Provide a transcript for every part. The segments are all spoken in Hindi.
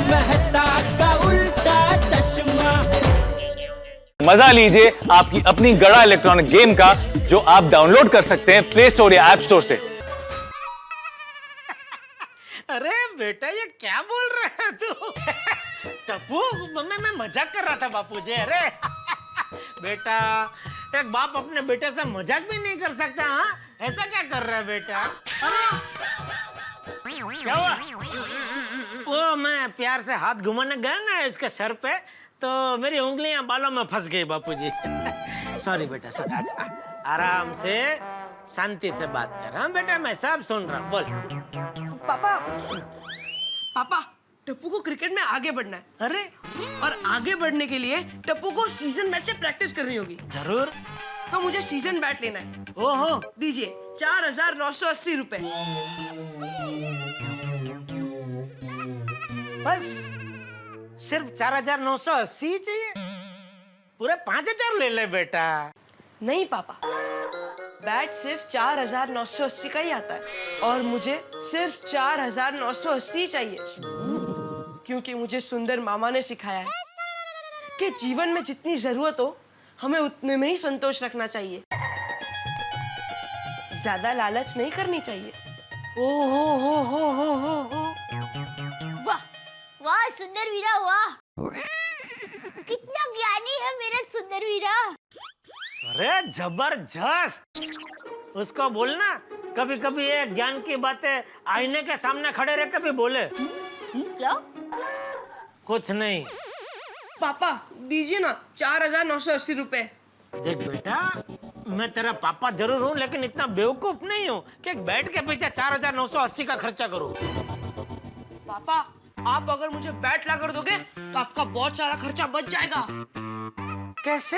मेहता का उल्टा चश्मा। मजा लीजिए आपकी अपनी गड़ा इलेक्ट्रॉनिक गेम का, जो आप डाउनलोड कर सकते हैं प्ले स्टोर या ऐप स्टोर से। अरे बेटा ये क्या बोल रहा है तू? टप्पू मैं मजाक कर रहा था बापूजी। अरे बेटा एक बाप अपने बेटे से मजाक भी नहीं कर सकता। हाँ ऐसा क्या कर रहा है बेटा? अरे क्या हुआ? वो मैं प्यार से हाथ घुमाने गया ना इसके सर पे, तो मेरी उंगलियां बालों में फंस गई बापूजी। सॉरी बेटा सॉरी। आराम से शांति से बात कर। हाँ बेटा मैं सब सुन रहा हूँ, बोल। पापा पापा टप्पू को क्रिकेट में आगे बढ़ना है। अरे और आगे बढ़ने के लिए टप्पू को सीजन बैट से प्रैक्टिस करनी होगी। जरूर। तो मुझे सीजन बैट लेना है। ओहो दीजिए 4,980 रुपए। बस सिर्फ 4,980 चाहिए? पूरे 5,000 ले ले बेटा। नहीं पापा, बैट सिर्फ 4,980 का ही आता है और मुझे सिर्फ 4,980 चाहिए, क्योंकि मुझे सुंदर मामा ने सिखाया है कि जीवन में जितनी जरूरत हो हमें उतने में ही संतोष रखना चाहिए, ज्यादा लालच नहीं करनी चाहिए। ओहो हो। वाह वाह सुंदर वीरा वाह, कितना ज्ञानी है मेरा सुंदर वीरा। अरे जबरदस्त। उसको बोलना कभी कभी ये ज्ञान की बातें आईने के सामने खड़े रह के भी बोले। क्या? कुछ नहीं। पापा दीजिए ना 4,980 रुपए। देख बेटा मैं तेरा पापा जरूर हूँ, लेकिन इतना बेवकूफ नहीं हूँ कि एक बैट के पीछे 4,980 का खर्चा करूँ। पापा आप अगर मुझे बैट ला कर दोगे तो आपका बहुत सारा खर्चा बच जाएगा। कैसे?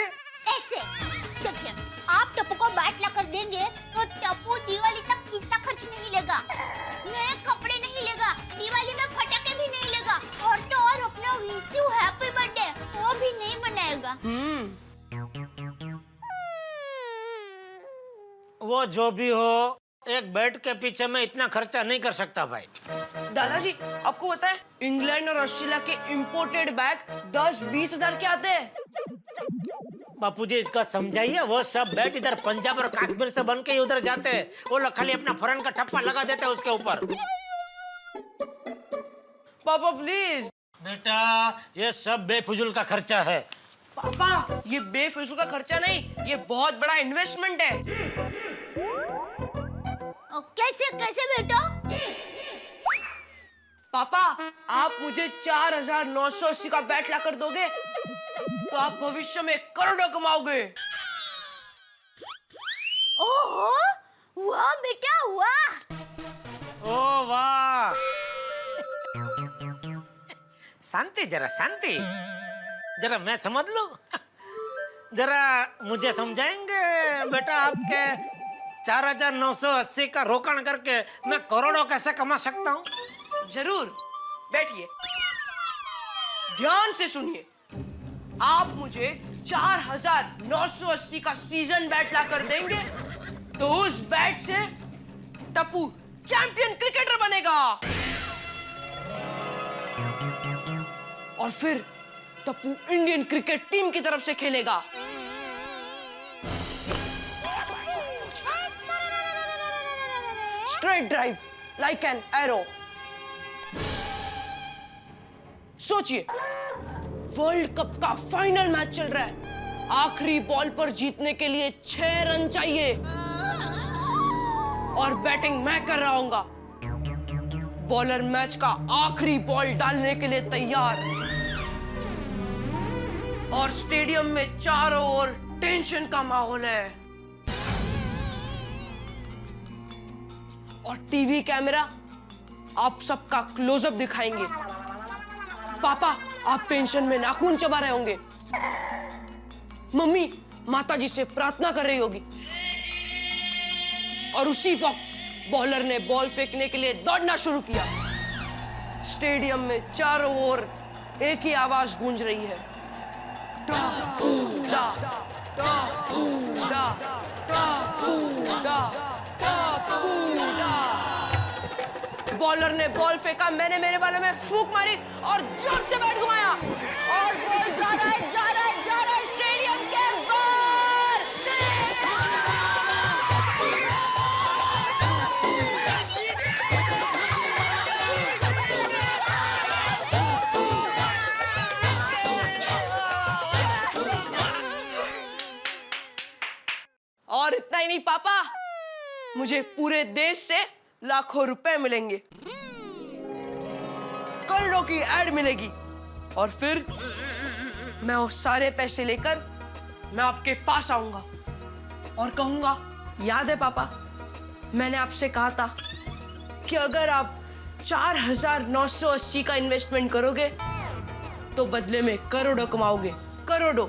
ऐसे देखिए, आप टप्पू को बैट ला कर देंगे तो टप्पू दिवाली तक कितना खर्च नहीं लेगा, नए कपड़े नहीं लेगा, दिवाली में पटाखे भी नहीं लेगा, और तो और अपना विश यू हैप्पी बर्थडे वो भी नहीं मनाएगा। वो जो भी हो, एक बैट के पीछे मैं इतना खर्चा नहीं कर सकता भाई। दादाजी आपको पता है इंग्लैंड और ऑस्ट्रेलिया के इंपोर्टेड बैग 10-20 हजार के आते हैं। बापूजी इसका समझाइए, वो सब बैट इधर पंजाब और कश्मीर से बन के ही उधर जाते हैं। वो लोग खाली अपना फॉरेन का ठप्पा लगा देते हैं उसके ऊपर। पापा प्लीज। बेटा ये सब बेफिजूल का खर्चा है। पापा ये बेफिजूल का खर्चा नहीं, ये बहुत बड़ा इन्वेस्टमेंट है। कैसे कैसे बेटा? पापा आप मुझे 4,980 का बैट ला कर दोगे तो आप भविष्य में करोड़ों कमाओगे। ओहो वाह बेटा वाह। ओ वाह। शांति जरा शांति, जरा मैं समझ लूं। जरा मुझे समझाएंगे बेटा, आपके 4,980 का रोकड़ करके मैं करोड़ों कैसे कमा सकता हूँ? जरूर, बैठिए ध्यान से सुनिए। आप मुझे 4,980 का सीजन बैट ला कर देंगे तो उस बैट से टप्पू चैंपियन क्रिकेटर बनेगा, और फिर टप्पू इंडियन क्रिकेट टीम की तरफ से खेलेगा। Straight drive like an arrow. सोचिए वर्ल्ड कप का फाइनल मैच चल रहा है, आखिरी बॉल पर जीतने के लिए 6 रन चाहिए और बैटिंग मैं कर रहा हूंगा। बॉलर मैच का आखिरी बॉल डालने के लिए तैयार, और स्टेडियम में चारों ओर टेंशन का माहौल है, और टीवी कैमरा आप सबका क्लोजअप दिखाएंगे। पापा आप टेंशन में नाखून चबा रहे होंगे, मम्मी माताजी से प्रार्थना कर रही होगी, और उसी वक्त बॉलर ने बॉल फेंकने के लिए दौड़ना शुरू किया। स्टेडियम में चारों ओर एक ही आवाज गूंज रही है, टा टा टा टा टा टा टा। बॉलर ने बॉल फेंका, मैंने मेरे बालों में फूंक मारी और जोर से बैट घुमाया और बॉल जा रहा है, जा रहा है, जा रहा है स्टेडियम के बाहर। और इतना ही नहीं पापा, मुझे पूरे देश से लाखों रुपए मिलेंगे, करोड़ों की एड मिलेगी और फिर मैं वो सारे पैसे लेकर मैं आपके पास आऊंगा और कहूंगा, याद है पापा, मैंने आपसे कहा था कि अगर आप 4,980 का इन्वेस्टमेंट करोगे तो बदले में करोड़ों कमाओगे, करोड़ों।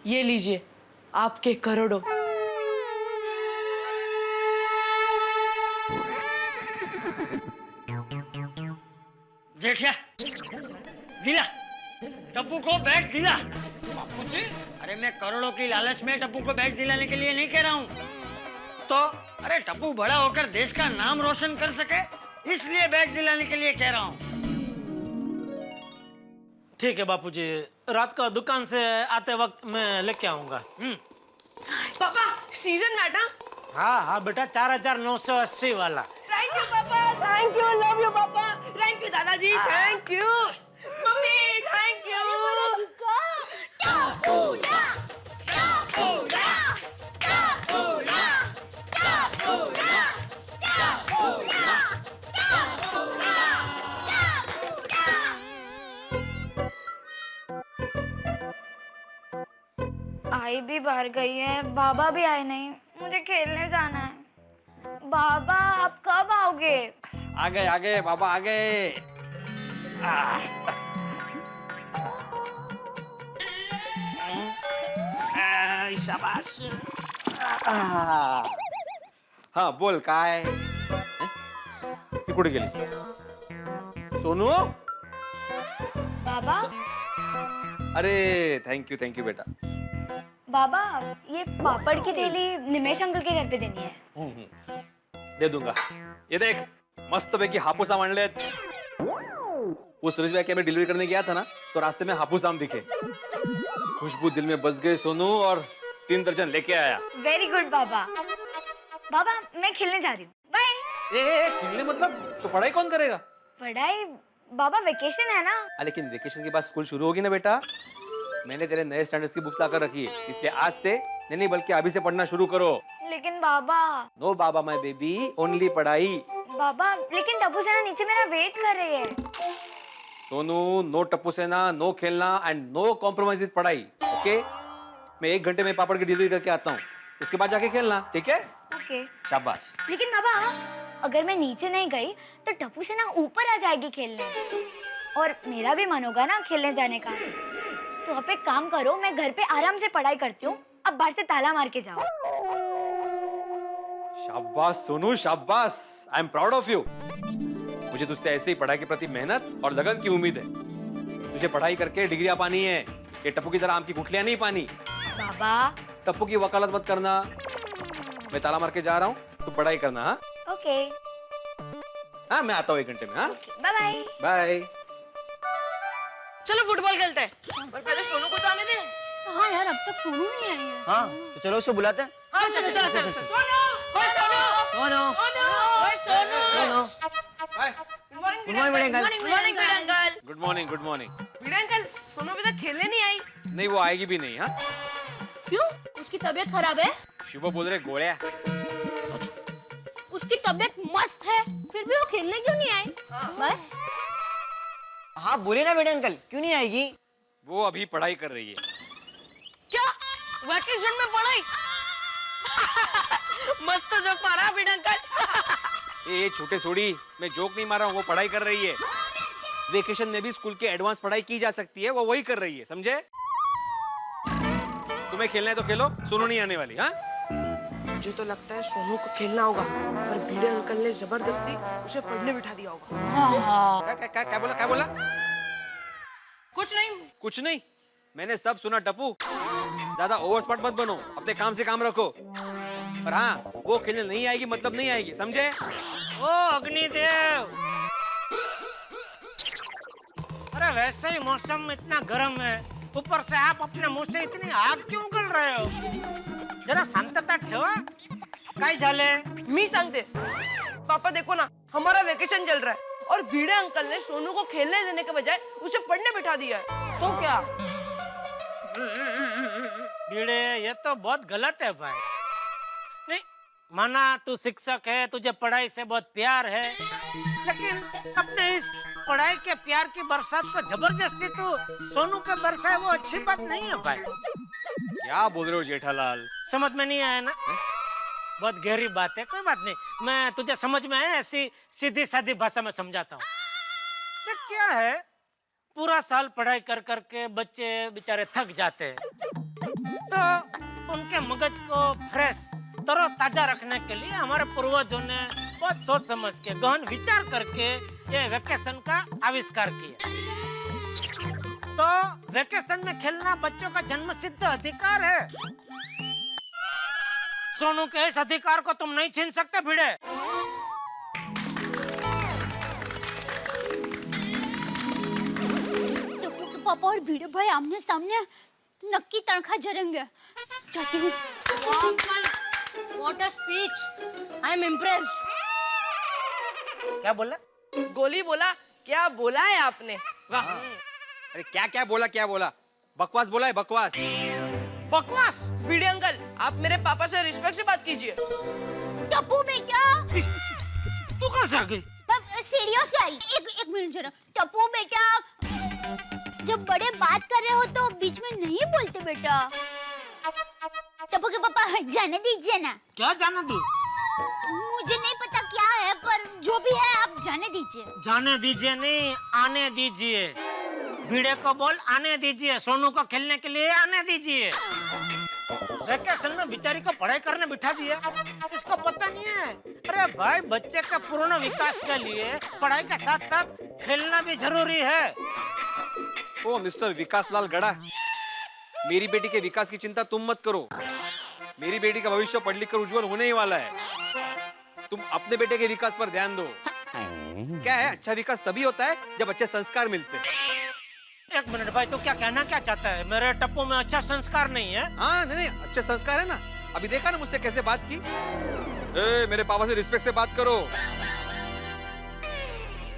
ये लीजिए आपके करोड़ों। जेठिया दिला, टप्पू को बैट दिला। बापूजी अरे मैं करोड़ों की लालच में टप्पू को बैट दिलाने के लिए नहीं कह रहा हूँ। तो अरे टप्पू बड़ा होकर देश का नाम रोशन कर सके, इसलिए बैट दिलाने के लिए कह रहा हूँ। ठीक है बापूजी, रात को दुकान से आते वक्त मैं लेके आऊंगा। पापा सीजन मैट ना? हाँ हाँ बेटा, 4,980 वाला। Thank you papa, thank you, love you papa, thank you दादाजी, thank you mummy, thank you. आई भी बाहर गई है, बाबा भी आए नहीं, मुझे खेलने जाना है। बाबा आप कब आओगे? आ गए बाबा आ गए। शाबाश। हाँ बोल काय ती कुठे गेली? सोनू, बाबा अरे थैंक यू बेटा। बाबा ये पापड़ की थैली निमेश अंकल के घर पे देनी है। दे दूंगा। ये देख मस्त पैकी हापूस आम आणलेत। वो सुरेश भाई के मैं डिलीवरी करने गया था ना, तो रास्ते में हापूस आम दिखे, खुशबू दिल में बस गई सोनू और 3 दर्जन लेके आया। वेरी गुड बाबा। बाबा मैं खेलने जा रही हूँ, बाय। खेलने मतलब? तो पढ़ाई कौन करेगा? पढ़ाई बाबा, वेकेशन है ना। लेकिन वेकेशन के बाद स्कूल शुरू होगी ना बेटा। मैंने तेरे नए स्टैंडर्ड्स की बुक्स लाकर रखी है, इसलिए आज से नहीं बल्कि अभी से पढ़ना शुरू करो। लेकिन बाबा। नो बाबा माय बेबी, ओनली पढ़ाई। बाबा लेकिन टप्पू सेना नीचे मेरा वेट कर रही है। सोनू, नो टप्पू सेना, नो खेलना एंड नो कॉम्प्रोमाइज विद पढ़ाई, ओके? मैं 1 घंटे में पापड़ की डिलीवरी करके आता हूँ, उसके बाद जाके खेलना, ठीक है? ओके। शाबाश। लेकिन बाबा अगर मैं नीचे नहीं गई तो टप्पू सेना ऊपर आ जाएगी खेलने, और मेरा भी मन होगा ना खेलने जाने का। तो आप एक काम करो, मैं घर पे आराम से पढ़ाई करती हूँ, अब बाहर से ताला मार के जाओ। शाबाश सोनू, शाबाश। I am proud of you. मुझे तुझसे ऐसे ही पढ़ाई के प्रति मेहनत और लगन की उम्मीद है। तुझे पढ़ाई करके डिग्रियां पानी है, ये टप्पू की तरह आम की गुठलियां नहीं पानी। बाबा टप्पू की वकालत मत करना। मैं ताला मार के जा रहा हूँ, तू पढ़ाई करना। हाँ ओके। हाँ, मैं आता हूँ 1 घंटे में। हाँ बाय बाय। बाय। चलो फुटबॉल खेलते हैं, पर पहले सोनू को तो आने दे। हाँ यार, अब तक सोनू नहीं आई है। हाँ तो चलो उसको बुलाते हैं। हाँ चलो चलो चलो। सोनू, ओए सोनू, सोनू, ओए Sonu. Sonu, good morning good morning uncle. Good morning uncle. Good morning, good morning. Veera uncle, Sonu अभी तक खेलने नहीं आई। नहीं, वो आएगी भी नहीं। हाँ क्यों? उसकी तबीयत खराब है? शुभ बोल रहे गोळ्या। उसकी तबीयत मस्त है, फिर भी वो खेलने क्यों नहीं आई? बस हाँ बोले ना बेटे अंकल, क्यों नहीं आएगी? वो अभी पढ़ाई कर रही है। क्या वैकेशन में पढ़ाई? मस्त जोक मारा वीरा अंकल। ये छोटे सोड़ी, मैं जोक नहीं मारा हूँ, वो पढ़ाई कर रही है। वेकेशन में भी स्कूल के एडवांस पढ़ाई की जा सकती है, वो वही कर रही है, समझे? तुम्हें खेलना है तो खेलो, सोनू नहीं आने वाली। हाँ मुझे तो लगता है सोनू को खेलना होगा, और भिड़े अंकल ने जबरदस्ती उसे पढ़ने बिठा दिया होगा। क्या बोला, क्या बोला? कुछ नहीं। कुछ नहीं, मैंने सब सुना। टप्पू, ज्यादा ओवर स्मार्ट मत बनो, अपने काम से काम रखो। और हाँ, वो खेलने नहीं आएगी मतलब नहीं आएगी, समझे? ओ अग्निदेव, अरे वैसे ही मौसम इतना गर्म है, ऊपर से आप अपने मुंह से इतनी आग क्यों उगल रहे हो? जरा शांतता ठेवा. काय झाले? मी सांगते. पापा देखो ना, हमारा वेकेशन चल रहा है और भिड़े अंकल ने सोनू को खेलने देने के बजाय उसे पढ़ने बिठा दिया है. तो क्या? भिड़े, ये तो बहुत गलत है भाई. नहीं माना तू शिक्षक है, तुझे पढ़ाई से बहुत प्यार है, लेकिन अपने इस पढ़ाई के प्यार की बरसात को जबरदस्ती तू सोनू पे बरसाए, वो अच्छी बात नहीं है भाई. क्या बोल रहे हो जेठालाल? समझ में नहीं आया ना? बहुत गहरी बात है, कोई बात नहीं, मैं तुझे समझ में आया ऐसी सीधी सादी भाषा में समझाता हूँ. देख क्या है, पूरा साल पढ़ाई कर करके बच्चे बेचारे थक जाते हैं, तो उनके मगज को फ्रेश तरोताजा रखने के लिए हमारे पूर्वजों ने बहुत सोच समझ के गहन विचार करके ये वेकेशन का आविष्कार किया. तो वेकेशन में खेलना बच्चों का जन्मसिद्ध अधिकार है. सोनू के इस अधिकार को तुम नहीं छीन सकते भिड़े. टप्पू के पापा और भिड़े भाई आमने सामने नक्की तनखा जरेंगे. जाती हूँ. Uncle, what a speech. I am impressed. क्या बोला? गोली बोला. क्या बोला है आपने? वाह! अरे क्या बोला? बकवास बोला है, बकवास. बकवास? भिड़े अंकल, आप मेरे पापा से रिस्पेक्ट से बात कीजिए. टप्पू बेटा, तू कहाँ से आ गई? सीढ़ियों से आई. एक मिनट जरा. टप्पू बेटा, जब बड़े बात कर रहे हो तो बीच में नहीं बोलते बेटा. टप्पू के पापा जाने दीजिए ना. क्या जाने दूं? मुझे नहीं पता क्या है, पर जो भी है आप जाने दीजिए. जाने दीजिए नहीं, आने दीजिए. भिड़े को बोल आने दीजिए, सोनू को खेलने के लिए आने दीजिए. वेकेशन में बेचारी को पढ़ाई करने बिठा दिया, इसको पता नहीं है. अरे भाई, बच्चे का पूर्ण विकास के लिए पढ़ाई के साथ साथ खेलना भी जरूरी है. ओ मिस्टर विकासलाल गड़ा, मेरी बेटी के विकास की चिंता तुम मत करो. मेरी बेटी का भविष्य पढ़ लिख कर उज्जवल होने ही वाला है. तुम अपने बेटे के विकास पर ध्यान दो. क्या है, अच्छा विकास तभी होता है जब अच्छे संस्कार मिलते हैं. एक मिनट भाई, तो क्या कहना क्या चाहता है? मेरे टप्पू में अच्छा संस्कार नहीं है? हाँ नहीं, अच्छे संस्कार है ना. अभी देखा ना मुझसे कैसे बात की. मेरे पापा से रिस्पेक्ट से बात करो.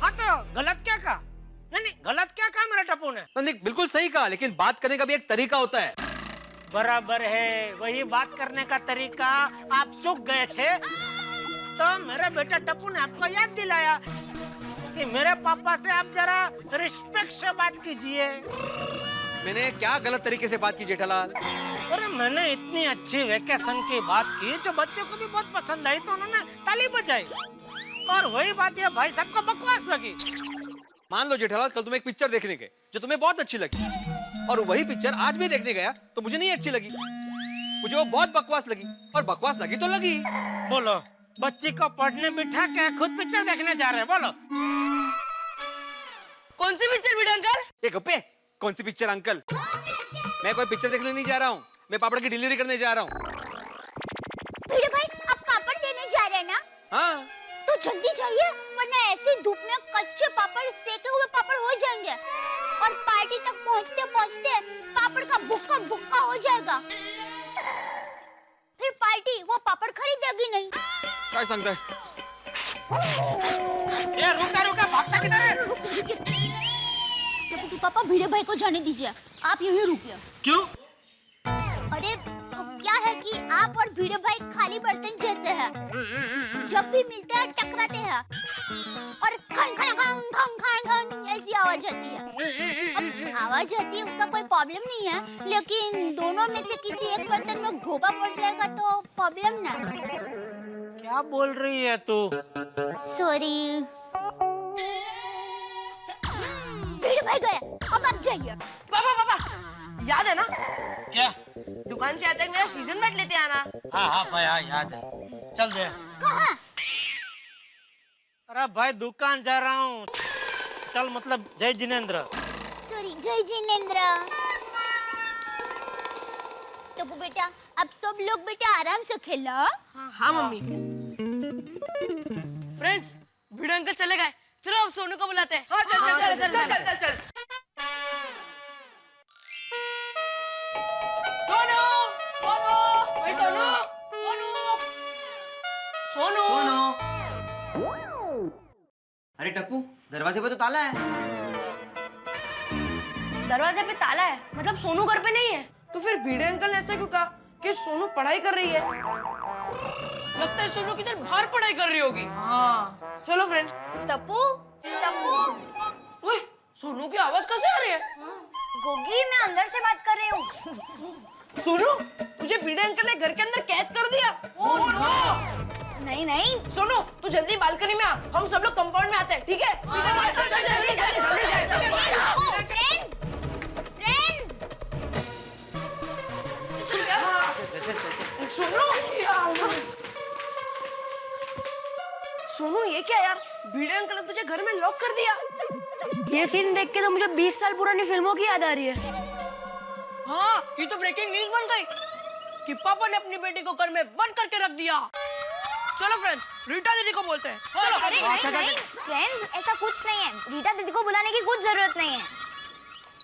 हाँ तो गलत क्या कहा? नहीं, गलत क्या कहा मेरे टप्पू ने? नहीं, बिल्कुल सही कहा, लेकिन बात करने का भी एक तरीका होता है. बराबर है, वही बात करने का तरीका आप चूक गए थे, तो मेरे बेटे टप्पू ने आपको याद दिलाया कि मेरे पापा से आप जरा रिस्पेक्ट से बात कीजिए. मैंने क्या गलत तरीके से बात की जेठालाल? अरे मैंने इतनी अच्छी वेकेशन की बात की जो बच्चों को भी बहुत पसंद आई, तो उन्होंने ताली बजाई. और वही बात ये भाई साहब को बकवास लगी. मान लो जेठालाल, कल तुम एक पिक्चर देखने गए जो तुम्हें बहुत अच्छी लगी, और वही पिक्चर आज भी देखने गया तो मुझे नहीं अच्छी लगी. मुझे वो बहुत बकवास लगी, और बकवास लगी तो लगी. बोलो, बच्ची को पढ़ने बिठा के खुद पिक्चर देखने जा रहे हैं? बोलो. कौन सी पिक्चर भिड़े अंकल? ये गप्पे, कौन सी पिक्चर अंकल? मैं कोई पिक्चर देखने नहीं जा रहा हूँ, मैं पापड़ की डिलीवरी करने जा रहा हूँ. भिड़े भाई, आप पापड़ देने जा रहे हैं ना? हाँ. तो जल्दी जाइए, वरना ऐसी धूप में कच्चे पापड़, सेके हुए पापड़ हो जाएंगे, और पार्टी तक पहुंचते पहुंचते पापड़ का भुक्का भुक्का हो जाएगा. फिर पार्टी वो पापड़ खरीदेगी नहीं. क्या सांगता है? ये रुका, भागता किधर है? टप्पू के पापा, भिड़े भाई को जाने दीजिए, आप यहीं रुकिए. क्यों? अरे क्या है कि आप और भिड़े भाई खाली बर्तन जैसे हैं. जब भी मिलते हैं टकराते हैं, और खन खन खन खन खन खन ऐसी आवाज आती है. अब आवाज आती है उसका कोई प्रॉब्लम नहीं है, लेकिन दोनों में से किसी एक बर्तन में घोगा पड़ जाएगा तो प्रॉब्लम ना. क्या बोल रही है तू? सॉरी. भिड़े भाई गए, अब आप जाइए. पापा, याद है ना? क्या? दुकान से आते ही मेरा सीजन बैट लेते आना. हाँ भाई, हाँ याद है. चल दे. कहाँ? अरे भाई, दुकान जा रहा हूँ. चल, मतलब जय जिनेंद्र. सॉरी, जय जिनेंद्र. टप्पू बेटा, अब सब लोग बेटा आराम से खेलो. हाँ मम्मी। फ्रेंड्स, भिड़े अंकल चले गए, चलो अब सोनू को बुलाते हैं। हाँ चल। सोनू, ओए सोनू। अरे टप्पू, दरवाजे पे तो ताला है। दरवाजे पे ताला है, मतलब सोनू घर पे नहीं है। तो फिर भिड़े अंकल ने ऐसा क्यों कहा कि सोनू पढ़ाई कर रही है? लगता है सोनू किधर बाहर पढ़ाई कर रही होगी। हाँ चलो फ्रेंड्स। टप्पू, ओए, सोनू की आवाज कैसे आ रही है? गोगी, मैं अंदर से बात कर रही हूँ। सोनू, तुझे भिड़े अंकल ने घर के अंदर कैद कर दिया। Oh no! नहीं। सोनू, तू जल्दी बालकनी में आ, हम सब लोग कंपाउंड में आते हैं, ठीक है? सोनू, ये क्या यार? भिड़े अंकल ने तुझे घर में लॉक कर दिया। ये सीन देख के तो मुझे 20 साल पुरानी फिल्मों की याद आ रही है। हाँ, ये तो ब्रेकिंग न्यूज़ बन गई कि पापा ने अपनी बेटी को घर में बंद करके रख दिया। चलो फ्रेंड्स, रीटा दीदी को बोलते हैं। चलो। नहीं, फ्रेंड्स, ऐसा कुछ नहीं है। रीटा दीदी को बुलाने की कुछ जरूरत नहीं है।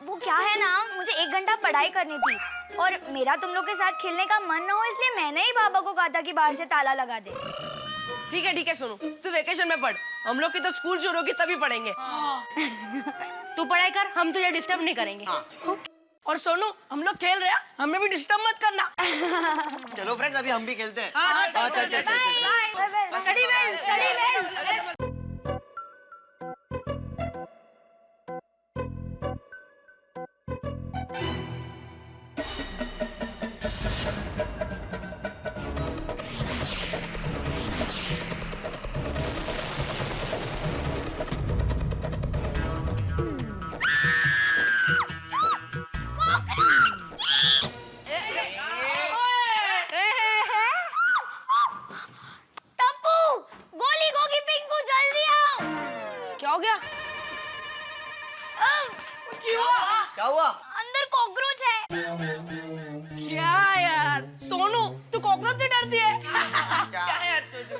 वो क्या है ना, मुझे 1 घंटा पढ़ाई करनी थी और मेरा तुम लोग के साथ खेलने का मन न हो, इसलिए मैंने ही बाबा को कहा था कि बाहर से ताला लगा दे। ठीक है सोनू, तू वेकेशन में पढ़, हम लोग की तो स्कूल शुरू होगी तभी पढ़ेंगे। तू पढ़ाई कर, हम तुझे डिस्टर्ब नहीं करेंगे। और सोनू, हम लोग खेल रहे हैं, हमें भी डिस्टर्ब मत करना। चलो फ्रेंड्स, अभी हम भी खेलते हैं। चल। टप्पू, गोली, गोगी, पिंकू, जल्दी आओ। क्या हो गया? क्या हुआ? अंदर कॉकरोच है। क्या यार सोनू, तू कॉकरोच से डरती है? क्या यार सोनू?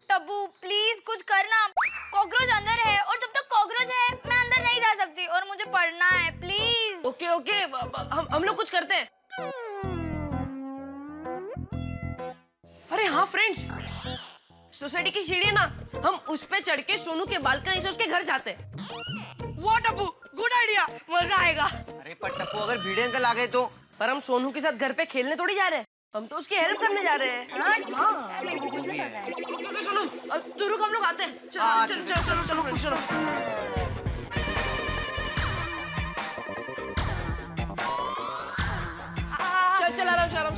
टप्पू, प्लीज कुछ करना। कॉकरोच अंदर है और जब तक कॉकरोच है मैं अंदर नहीं जा सकती और मुझे पढ़ना है, प्लीज। ओके, हम लोग कुछ करते हैं। अरे हाँ फ्रेंड्स, सोसाइटी की सीढ़ी है ना, हम उस पे चढ़ के सोनू के बालकनी से उसके घर जाते हैं। वो टप्पू, गुड आइडिया, मजा आएगा। अरे पर टप्पू, अगर भिड़े अंकल आ गए तो? पर हम सोनू के साथ घर पे खेलने थोड़ी जा रहे हैं, हम तो उसकी हेल्प करने जा रहे हैं। ओके सोनू, तू रुक, हम लोग आते हैं। चलो। चल आराम से। आराम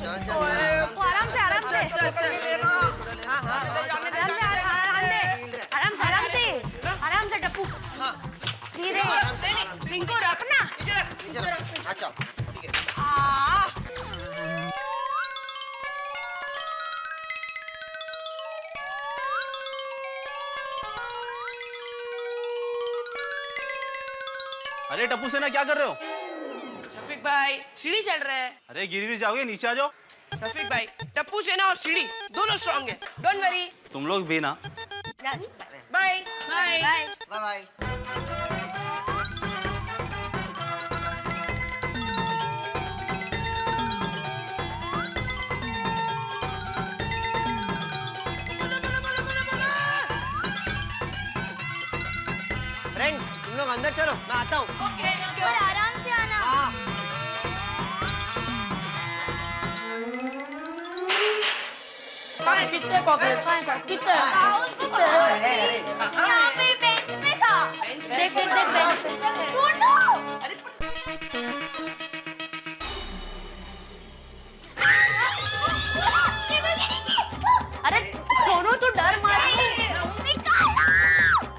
से। आराम से टप्पू। धीरे। पिंकू रखना। अच्छा, ठीक है। अरे टप्पू सेना, क्या कर रहे हो? शफीक भाई, सीढ़ी चल रहे हैं। अरे गिर जाओगे, नीचे आ जाओ। शफीक भाई, टप्पू सेना और सीढ़ी दोनों स्ट्रांग है, डोंट वरी। तुम लोग भी ना। बाय। बाय। फ्रेंड्स, तुम लोग अंदर चलो, मैं आता हूँ। और आराम से आना। कितने कॉकरोच? कितने? यहाँ पे बेंच पे था। देख ढूंढो। अरे सोनू, तू डर मत।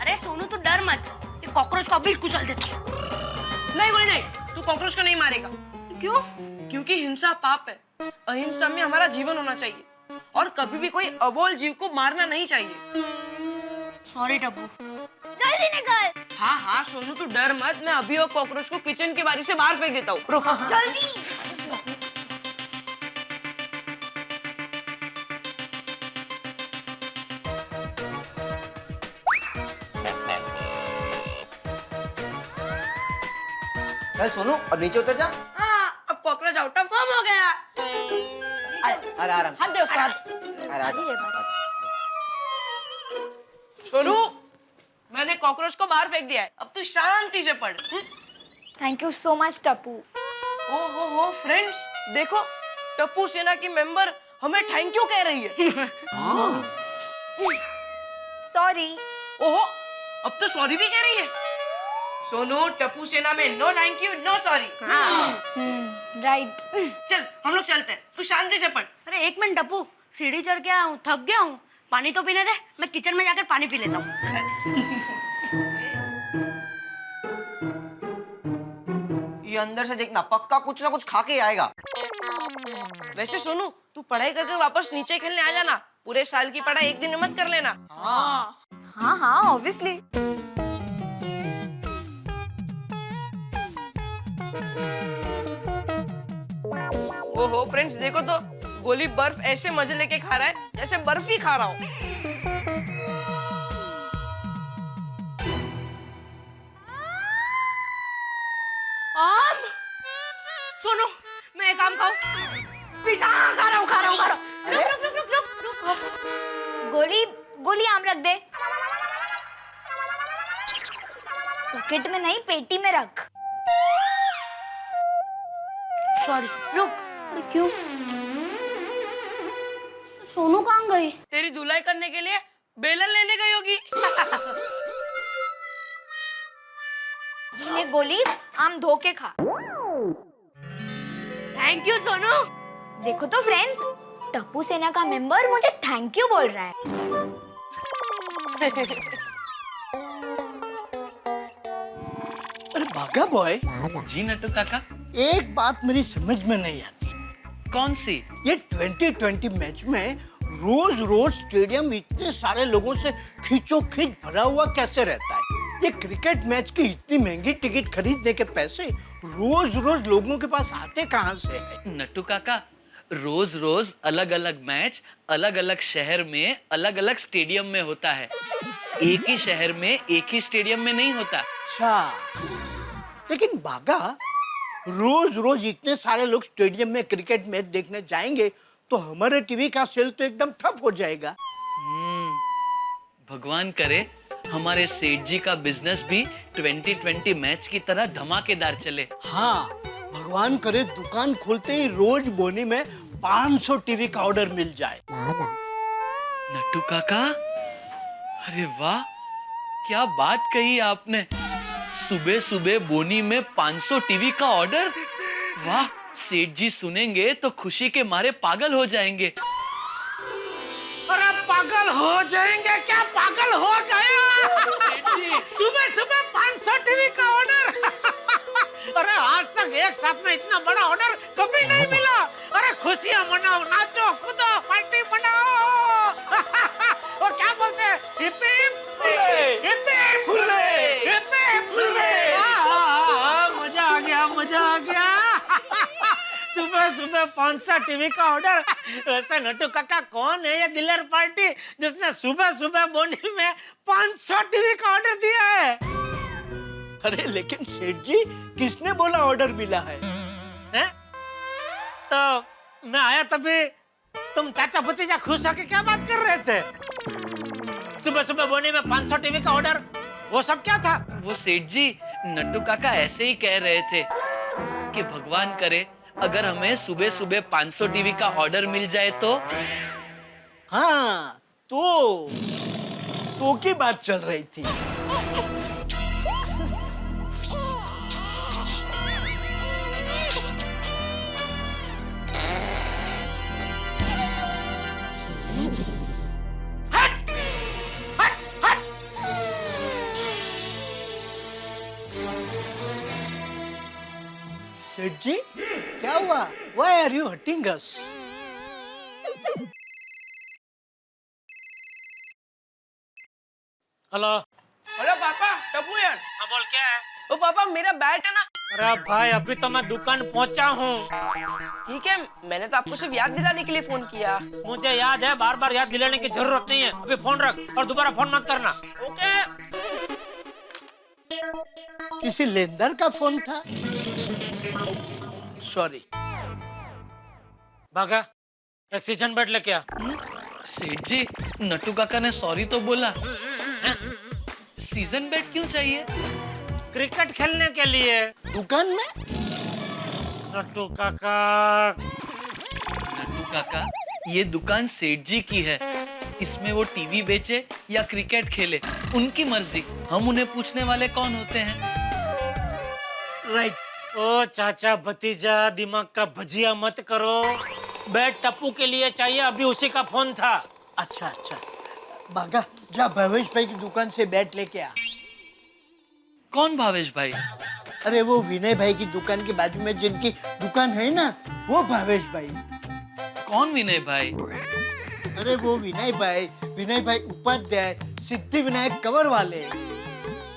अरे सोनू, तू डर मत, ये कॉकरोच को अभी कुचल देता हूँ। नहीं, तू कॉकरोच को नहीं मारेगा। क्यों? क्योंकि हिंसा पाप है, अहिंसा में हमारा जीवन होना चाहिए और कभी भी कोई अबोल जीव को मारना नहीं चाहिए। सॉरी टप्पू, जल्दी निकल। हाँ सोनू, तू डर मत, मैं अभी वो कॉकरोच को किचन के बारी से बाहर फेंक देता हूँ। रुक। जल्दी। चल सोनू अब नीचे उतर जा। हाँ, अब कॉकरोच आउट ऑफ फॉर्म हो गया। अरे आराम हाथ दे उसका हाथ। अरे आजा सोनू, मैंने कॉकरोच को बाहर फेंक दिया है, अब तू शांति से पढ़। Thank you so much Tappu. ओ फ्रेंड्स, देखो टप्पू सेना की मेंबर हमें थैंक यू कह रही है। सॉरी। ओहो, अब तो सॉरी भी कह रही है। सोनू, टप्पू सेना में no thank you no sorry. Right. चल हम लोग चलते हैं, तू शांति से पढ़। अरे एक मिनट टप्पू, सीढ़ी चढ़ के आया हूँ, थक गया हूँ, पानी तो पीने दे, मैं किचन में जाकर पानी पी लेता हूँ। ये अंदर से देखना, पक्का कुछ ना कुछ खा के आएगा। वैसे सोनू, तू पढ़ाई करके वापस नीचे खेलने आ जाना, पूरे साल की पढ़ाई एक दिन में मत कर लेना। हाँ ऑब्वियसली। ओहो फ्रेंड्स, देखो तो गोली बर्फ ऐसे मजे लेके खा रहा है जैसे बर्फ ही खा रहा हूँ। सुनो, मैं एक काम खाऊं? पिज़्ज़ा खा रहा हूँ। रुक। गोली आम रख दे। पॉकेट में नहीं, पेटी में रख। सॉरी। रुक। क्यों? सोनू कहाँ गई? तेरी धुलाई करने के लिए बेलन लेने गई होगी। ये ले गोली, आम धो के खा। Thank you Sonu. देखो तो फ्रेंड्स, टप्पू सेना का मेंबर मुझे थैंक यू बोल रहा है। अरे बागा बॉय, जी नट्टू काका। एक बात मेरी समझ में नहीं आती। कौन सी? ये 2020 मैच में रोज रोज स्टेडियम इतने सारे लोगों से खींचोखींच भरा हुआ कैसे रहता है? ये क्रिकेट मैच की इतनी महंगी टिकट खरीदने के पैसे रोज रोज लोगों के पास आते कहाँ से है? नट्टू काका, रोज रोज अलग अलग मैच अलग अलग शहर में अलग अलग स्टेडियम में होता है। एक ही शहर में एक ही स्टेडियम में नहीं होता। अच्छा, लेकिन बागा, रोज रोज इतने सारे लोग स्टेडियम में क्रिकेट मैच देखने जाएंगे तो हमारे टीवी का सेल तो एकदम ठप हो जाएगा। भगवान करे हमारे सेठ जी का बिजनेस भी 2020 मैच की तरह धमाकेदार चले। हाँ, भगवान करे दुकान खोलते ही रोज बोनी में 500 टीवी का ऑर्डर मिल जाए। नट्टू काका, अरे वाह, क्या बात कही आपने। सुबह सुबह बोनी में 500 टीवी का ऑर्डर। वाह, सेठ जी सुनेंगे तो खुशी के मारे पागल हो जाएंगे। अरे पागल हो जाएंगे क्या? पागल हो गया। सुबह सुबह 500 टीवी का ऑर्डर। अरे आज तक एक साथ में इतना बड़ा ऑर्डर कभी नहीं मिला। अरे खुशियां मनाओ, नाचो कूदो, पार्टी मनाओ। वो क्या बोलते हैं? Hip hip hurray, hip hip hurray. मजा आ गया। सुबह सुबह 500 टीवी का ऑर्डर। वैसे नट्टू काका, कौन है ये दिलर पार्टी जिसने सुबह सुबह बोनी में 500 टीवी का ऑर्डर दिया है? अरे लेकिन सेठ जी, किसने बोला ऑर्डर मिला है? हैं? तो मैं आया तभी तुम चाचा भतीजा खुश होके क्या बात कर रहे थे? सुबह सुबह बोनी में 500 टीवी का ऑर्डर, वो सब क्या था? वो सेठ जी, नट्टू काका ऐसे ही कह रहे थे कि भगवान करे अगर हमें सुबह सुबह 500 टीवी का ऑर्डर मिल जाए तो। हाँ, तो की बात चल रही थी। सेठ जी, क्या हुआ? Why are you hurting us? Hello hello पापा, टप्पू यार। हाँ बोल, क्या है? ओ पापा, मेरा बैट है ना। अरे भाई, अभी तो मैं दुकान पहुंचा हूँ। ठीक है, मैंने तो आपको सिर्फ याद दिलाने के लिए फोन किया। मुझे याद है, बार बार याद दिलाने की जरूरत नहीं है। अभी फोन रख और दोबारा फोन मत करना। ओके। किसी लेनदार का फोन था? सॉरी। भागा, एक सीजन बेड लेके आ। सेठ जी, नट्टू काका ने सॉरी तो बोला। सीजन बेड क्यों चाहिए? क्रिकेट खेलने के लिए। दुकान में? नट्टू काका। नट्टू काका, ये दुकान सेठ जी की है। इसमें वो टीवी बेचे या क्रिकेट खेले, उनकी मर्जी। हम उन्हें पूछने वाले कौन होते हैं? राइट। ओ चाचा भतीजा, दिमाग का भजिया मत करो। बैट टप्पू के लिए चाहिए, अभी उसी का फोन था। अच्छा अच्छा, भागा जा भावेश भाई की दुकान से बैट लेके आ। कौन भावेश भाई? अरे वो विनय भाई की दुकान के बाजू में जिनकी दुकान है ना, वो भावेश भाई। कौन विनय भाई? अरे वो विनय भाई उपाध्याय, सिद्धि विनायक कवर वाले।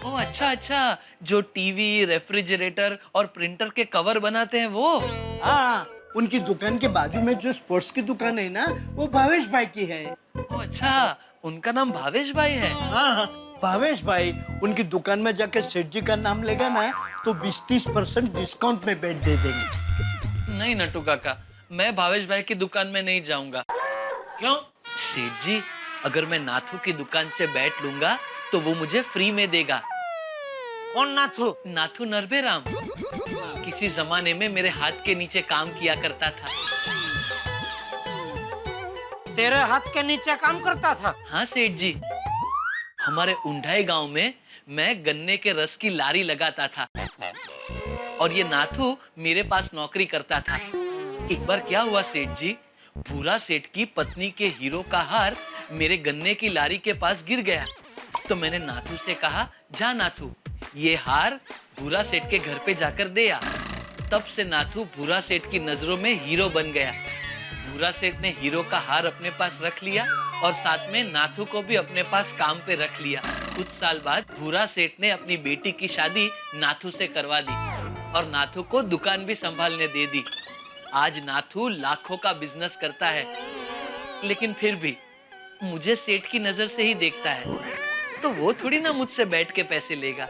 ओ अच्छा अच्छा, जो टीवी, रेफ्रिजरेटर और प्रिंटर के कवर बनाते हैं वो। हाँ, उनकी दुकान के बाजू में जो स्पोर्ट्स की दुकान है ना, वो भावेश भाई की है। ओ अच्छा, उनका नाम भावेश भाई है। हाँ, भावेश भाई उनकी दुकान में जाकर सेठ जी का नाम लेगा ना, तो 20-30% डिस्काउंट में बैट दे देंगे। नहीं नट्टू काका, मैं भावेश भाई की दुकान में नहीं जाऊंगा। क्यों? सेठ जी, अगर मैं नाथू की दुकान से बैट लूंगा तो वो मुझे फ्री में देगा। कौन नाथू? नाथू नरबेराम। किसी जमाने में मेरे हाथ के नीचे काम किया करता था। तेरे हाथ के नीचे काम करता था? हाँ सेठ जी, हमारे उंढाई गांव में मैं गन्ने के रस की लारी लगाता था और ये नाथू मेरे पास नौकरी करता था। एक बार क्या हुआ सेठ जी, भूरा सेठ की पत्नी के हीरो का हार मेरे गन्ने की लारी के पास गिर गया। तो मैंने नाथू से कहा, जा नाथू, ये हार भूरा सेठ के घर पे जाकर दे आ। तब से नाथू भूरा सेठ की नजरों में हीरो बन गया। भूरा सेठ ने हीरो का हार अपने पास रख लिया और साथ में नाथू को भी अपने पास काम पे रख लिया। कुछ साल बाद भूरा सेठ ने अपनी बेटी की शादी नाथू से करवा दी और नाथू को दुकान भी संभालने दे दी। आज नाथू लाखों का बिजनेस करता है, लेकिन फिर भी मुझे सेठ की नजर से ही देखता है, तो वो थोड़ी ना मुझसे बैठ के पैसे लेगा।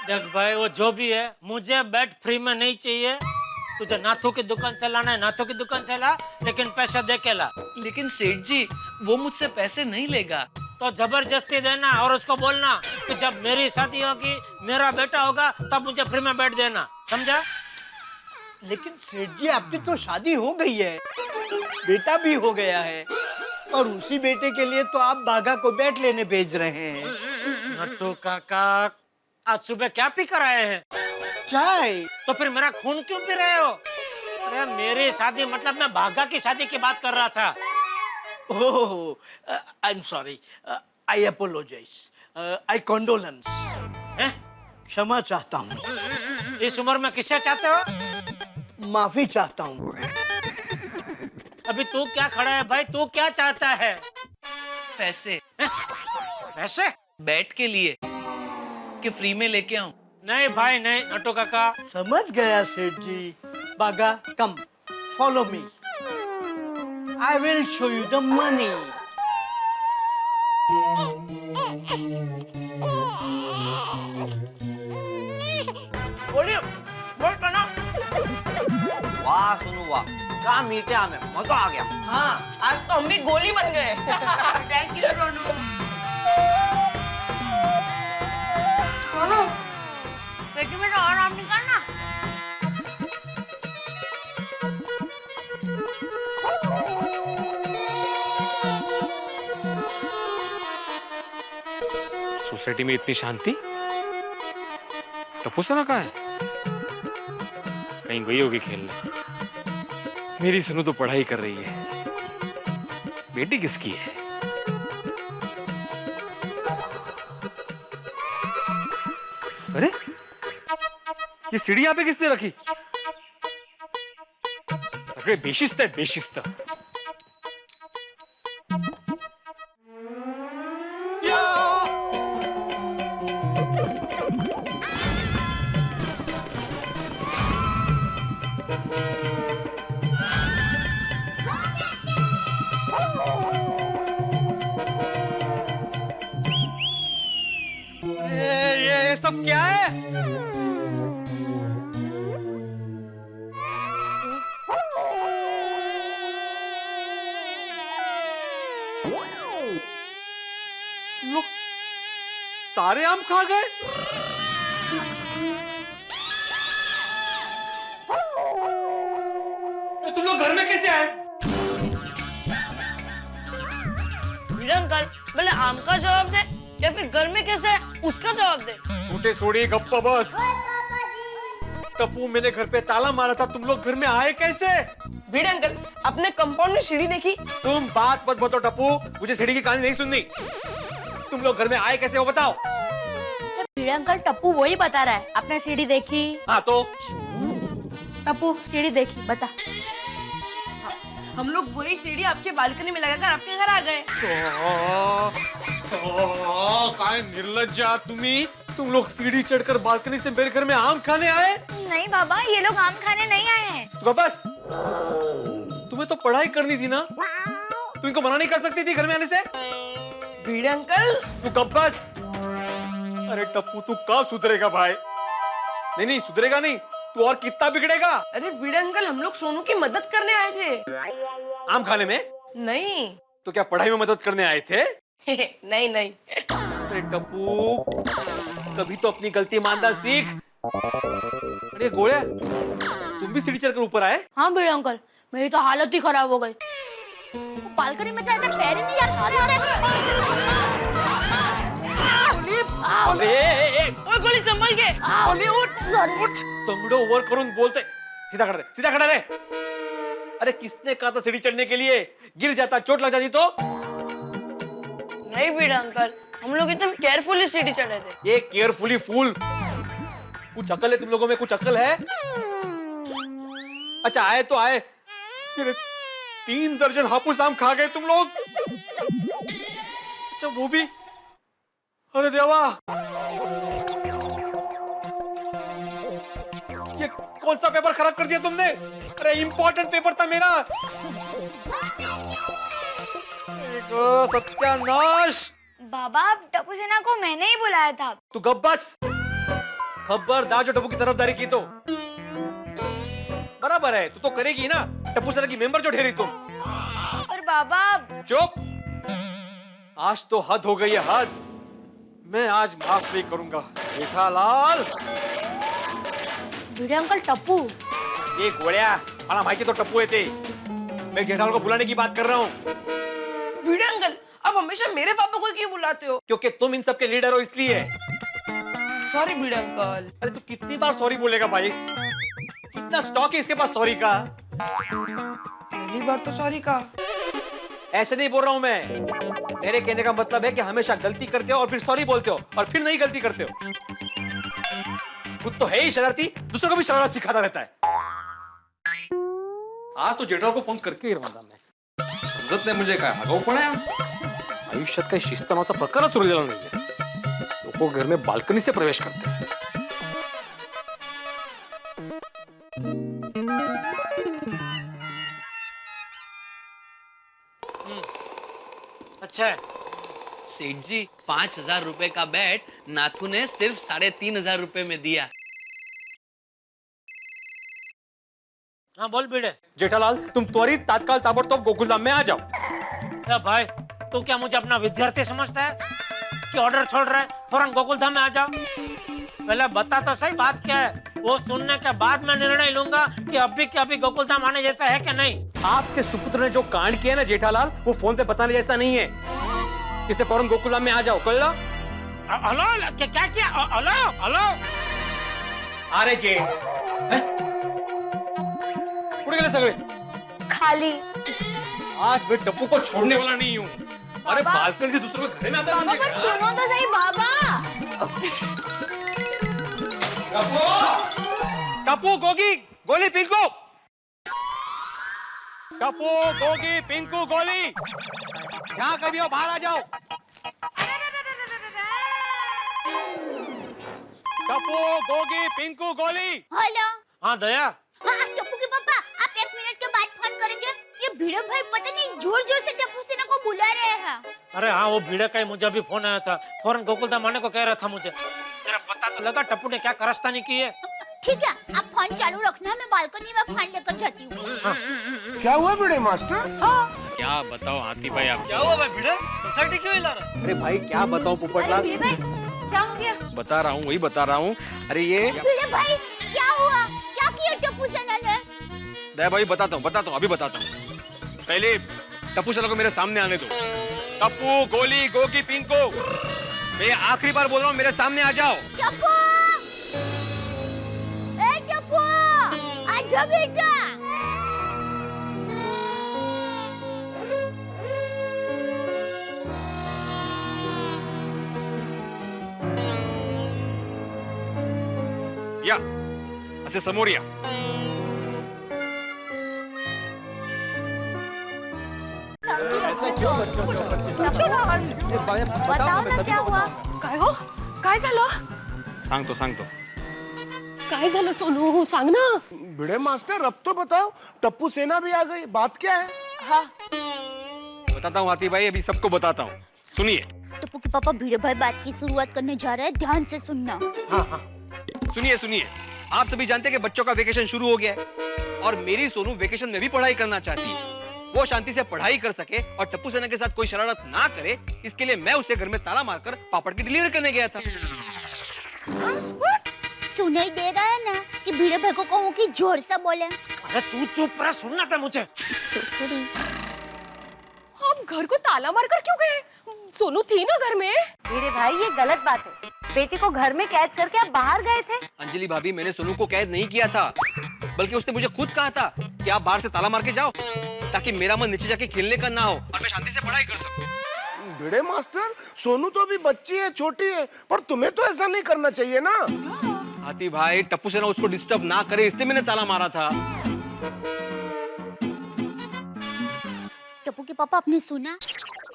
देख भाई, वो जो भी है, मुझे बैट फ्री में नहीं चाहिए। तुझे नाथू की दुकान से लाना है, नाथू की दुकान से ला, लेकिन पैसा दे के ला। लेकिन सेठ जी, वो मुझसे पैसे नहीं लेगा। तो जबरदस्ती देना और उसको बोलना कि जब मेरी शादी होगी, मेरा बेटा होगा, तब मुझे फ्री में बैट देना, समझा? लेकिन सेठ जी, आपकी तो शादी हो गई है, बेटा भी हो गया है, और उसी बेटे के लिए तो आप बागा को बैट लेने भेज रहे हैं। नट्टू काका, आज सुबह क्या पी कर आए हैं? चाय। तो फिर मेरा खून क्यों पी रहे हो? अरे मेरी शादी मतलब मैं बागा की शादी की बात कर रहा था। Oh, I am sorry, I apologise, I condolence. क्षमा चाहता हूँ। इस उम्र में किससे चाहते हो? माफी चाहता हूँ। अभी तू क्या खड़ा है भाई, तू क्या चाहता है? पैसे। पैसे? बैट के लिए कि फ्री में लेके आऊं? नहीं भाई नहीं नट्टू काका। समझ गया सेठ जी। बागा, come, follow me, I will show you the money. बोलिए, बोल करना। वाह सुनो वाह, क्या मीठे आम है, मजा आ गया। हाँ, आज तो हम भी गोली बन गए। थैंक यू रोनू। रोनू, बेटी मेरा आराम निकालना। सोसाइटी में इतनी शांति, टप्पू सना कहाँ है? कहीं गई होगी खेलने। मेरी सुनू तो पढ़ाई कर रही है। बेटी किसकी है? अरे ये सीढ़ी यहाँ पे किसने रखी? अरे बेशिस्त है, बेशिस्त। ये सब क्या है? सारे आम खा गए। तुम लोग घर में कैसे आए? वीर अंकल पहले आम का जवाब दे या फिर घर में कैसे है उसका जवाब दे। छोटे सोड़ी गप्पा बस। टप्पू, मैंने घर पे ताला मारा था, तुम लोग घर में आए कैसे? भिड़े अंकल, अपने कंपाउंड में सीढ़ी देखी? तुम बात मत बताओ टप्पू, मुझे सीढ़ी की कहानी नहीं सुननी। तुम लोग घर में आए कैसे वो बताओ। भिड़े अंकल, टप्पू वही बता रहा है। आपने सीढ़ी देखी? हाँ तो टप्पू सीढ़ी देखी, बता। हम लोग वही सीढ़ी आपके बालकनी में लगाकर आपके घर आ गए। काय निर्लज्जा तुम्ही, तुम लोग सीढ़ी चढ़कर बालकनी से मेरे घर में आम खाने आए? नहीं बाबा, ये लोग आम खाने नहीं आए हैं। तो बस, तुम्हें तो पढ़ाई करनी थी ना, तुम इनको मना नहीं कर सकती थी घर में आने से? भिड़े अंकल, तू कब बस। अरे टप्पू, तू कब सुधरेगा भाई? नहीं सुधरेगा नहीं, तू और कितना बिगड़ेगा। अरे भिड़े अंकल, हम लोग सोनू की मदद करने आए थे। आम खाने में? नहीं। तो क्या पढ़ाई में मदद करने आए थे? नहीं। अरे टप्पू, कभी तो अपनी गलती मानना सीख। अरे गोले, तुम भी सीढ़ी चढ़कर ऊपर आए? हाँ भिड़े अंकल, मेरी तो हालत ही खराब हो गई। बालकनी में से ऐसे पैर ही नहीं जाते। ओए गोली संभल के। गोली उठ। तंगड़े ओवर करून बोलते। सीधा खड़ा रहे, सीधा खड़ा रहे। अरे किसने कहा था सीढ़ी चढ़ने के लिए? गिर जाता, चोट लग जाती तो? नहीं भिड़े अंकल, हम लोग एकदम केयरफुली सीढ़ी चढ़े थे। ये केयरफुली फूल। कुछ अकल है तुम लोगों में? कुछ अकल है? अच्छा आए तो आए, फिर 3 दर्जन हापुस आम खा गए तुम लोग। अच्छा वो भी, अरे देवा, ये कौन सा पेपर खराब कर दिया तुमने? अरे इंपॉर्टेंट पेपर था मेरा। सत्यानाश। बाबा, टप्पू सेना को मैंने ही बुलाया था। तू गप बस। खबरदार जो टप्पू की तरफदारी की तो बराबर है, तू तो करेगी ना। टप्पू सेना की मेंबर जो ठहरी तुम। पर बाबा। चुप, आज तो हद हो गई है, हद। मैं आज माफ नहीं करूंगा। जेठालाल। भिड़े अंकल, टप्पू। ये गोड़िया, हमारा भाई के तो टप्पू है थे। मैं जेठालाल को बुलाने की बात कर रहा हूँ। भिड़े अंकल, आप हमेशा मेरे पापा को क्यों बुलाते हो? क्योंकि तुम इन सबके लीडर हो इसलिए। सॉरी भिड़े अंकल। अरे तू कितनी बार सॉरी बोलेगा भाई? कितना स्टॉक है इसके पास सॉरी का? पहली बार तो सॉरी का। ऐसे नहीं बोल रहा हूं मैं। मेरे कहने का मतलब है कि हमेशा गलती करते हो और फिर सॉरी बोलते हो और फिर नहीं गलती करते हो। खुद तो है ही शरारती, दूसरों को भी शरारत सिखाता रहता है। आज तो जेठालाल को फोन करके ही रवाना मैं। समजत नाही म्हणजे काय, आगाऊपणा आहे। आयुष्यात काही शिस्त नावाचा प्रकारच उरलेला नाहीये। लोक घर में बाल्कनी से प्रवेश करते हैं। अच्छा है। सेठ जी, 5,000 रुपए का बैट नाथू ने सिर्फ 3,500 रुपए में दिया। हाँ बोल भिड़े। जेठालाल, तुम त्वरित तात्काल ताबड़तोब गोकुलधाम में आ जाओ। भाई, तू क्या मुझे अपना विद्यार्थी समझता है कि ऑर्डर छोड़ रहा है? फौरन गोकुलधाम में आ जाओ। पहले बता तो सही बात क्या है। वो सुनने के बाद मैं निर्णय लूंगा कि अभी के अभी गोकुलधाम आने जैसा है कि नहीं। आपके सुपुत्र ने जो कांड किया ना जेठालाल, वो फोन पे बताने जैसा नहीं है। इसलिए फौरन गोकुलधाम में आ जाओ। कल हेलो, क्या किया? हेलो। अरे जे उड़ गए सगळे। खाली। आज मैं टप्पू को छोड़ने वाला नहीं हूँ। अरे बालकनी से दूसरों के घर में आता बाबा, पर सुनो तो सही बाबा। टप्पू, गोगी, गोली, पिंकू। टप्पू, गोगी, पिंकू, गोली। जहाँ कभी हो बाहर आ जाओ। टप्पू, गोगी, पिंकू, गोली। हेलो। हाँ दया। हाँ टप्पू के पापा, आप 1 मिनट के बाद फोन करेंगे। ये भिड़े भाई पता नहीं जोर-जोर से टप्पू सेना को बुला रहे हैं। अरे हाँ, वो भिड़े का ही मुझे भी फोन आया था। फौरन गोकुलधाम आने को कह रहा था मुझे। तेरा पता तो लगा टप्पू ने क्या कारस्तानी की है? ठीक है, आप फोन चालू रखना, मैं बालकनी में फोन लेकर जाती हूँ। क्या हुआ भिड़े मास्टर? क्या बताओ हाथी भाई, आप क्या हुआ भाई भिड़े? सोसाइटी क्यों हिला रहा? अरे भाई क्या बताऊं पोपटलाल। भिड़े भाई, जाओ किया? बता रहा हूँ, वही बता रहा हूँ। अरे ये भिड़े भाई क्या हुआ? क्या किया टप्पू सेना ने? दया भाई बताता हूँ, अभी बताता हूँ। पहले टप्पू सेना को मेरे सामने आने दो। टप्पू, गोली, गोगी, पिंको, मैं आखिरी बार बोल रहा हूँ, मेरे सामने आ जाओ। टप्पू! ए टप्पू! आजा बेटा। या असे समोर या। बताओ ना क्या हुआ? काय हो? काय झालं? सांगतो काय झालं सोनू? सांग ना. भिड़े मास्टर अब तो बताओ, टप्पू सेना भी आ गई, बात क्या है? हाँ. बताता हूँ हाथी भाई, अभी सबको बताता हूँ, सुनिए। टप्पू के पापा भिड़े भाई बात की शुरुआत करने जा रहे हैं, ध्यान से सुनना। सुनिए, आप सभी जानते हैं कि बच्चों का वेकेशन शुरू हो गया है और मेरी सोनू वेकेशन में भी पढ़ाई करना चाहती है। वो शांति से पढ़ाई कर सके और टप्पू सेना के साथ कोई शरारत ना करे, इसके लिए मैं उसे घर में ताला मारकर पापड़ की डिलीवरी करने गया था। सुनाई दे रहा है ना कि भिड़े भाई को कहूँ कि जोर से बोले। अरे तू चुप रह, सुनना था मुझे। थोड़ी हम घर को ताला मारकर क्यों गए? सोनू थी ना घर में। भिड़े भाई ये गलत बात है। बेटी को घर में कैद करके आप बाहर गए थे। अंजलि भाभी, मैंने सोनू को कैद नहीं किया था, बल्कि उसने मुझे खुद कहा था कि आप बाहर से ताला मार के जाओ ताकि मेरा मन नीचे जाके खेलने का ना हो और मैं शांति से पढ़ाई कर सकूं। भिड़े मास्टर, सोनू तो अभी बच्ची है, छोटी है, पर तुम्हें तो ऐसा नहीं करना चाहिए ना। हाथी भाई, टप्पू सेना उसको डिस्टर्ब ना करे, इसलिए मैंने ताला मारा था। टप्पू के पापा आपने सुना?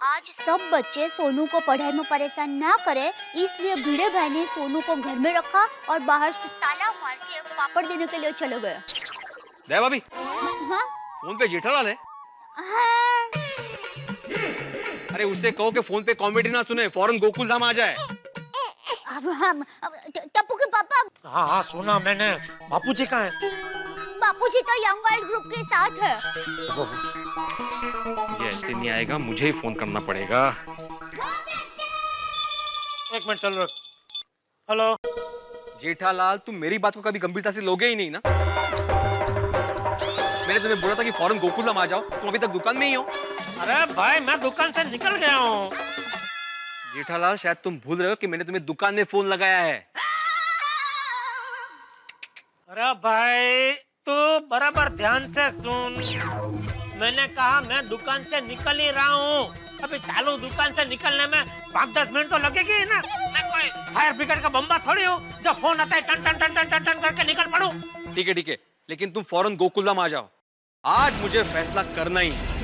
आज सब बच्चे सोनू को पढ़ाई में परेशान ना करे, इसलिए भिड़े भाई ने सोनू को घर में रखा और बाहर से ताला मार के पापड़ देने के लिए चले गए। दया भाभी, हाँ? फोन पे जेठालाल है। हाँ। अरे उससे कहो कि फोन पे कॉमेडी ना सुने, फौरन गोकुल धाम आ जाए। टप्पू के पापा। हाँ हाँ सुना मैंने। बापूजी कहाँ है? बापूजी तो यंग वाइल्ड ग्रुप के साथ है। ये ऐसे नहीं आएगा, मुझे ही फोन करना पड़ेगा। एक मिनट चल रहा। हेलो जेठालाल, तुम मेरी बात को कभी गंभीरता से लोगे ही नहीं ना। मैंने तुम्हें बोला था कि फौरन गोकुलधाम आ जाओ, तुम अभी तक दुकान में ही हो। अरे भाई मैं दुकान से निकल गया हूँ। जेठालाल, शायद तुम भूल रहे हो कि मैंने तुम्हें दुकान में फोन लगाया है। अरे भाई तू बराबर ध्यान से सुन। मैंने कहा मैं दुकान से निकल ही रहा हूँ। अभी चालू दुकान से निकलने में 5-10 मिनट तो लगेगी ना। मैं कोई फायर ब्रिगेड का बम्बा थोड़ी हूँ जो फोन आता है टन टन टन टन टन टन करके निकल पड़ूं। ठीक है, लेकिन तुम फौरन गोकुलधाम आ जाओ। आज मुझे फैसला करना ही है।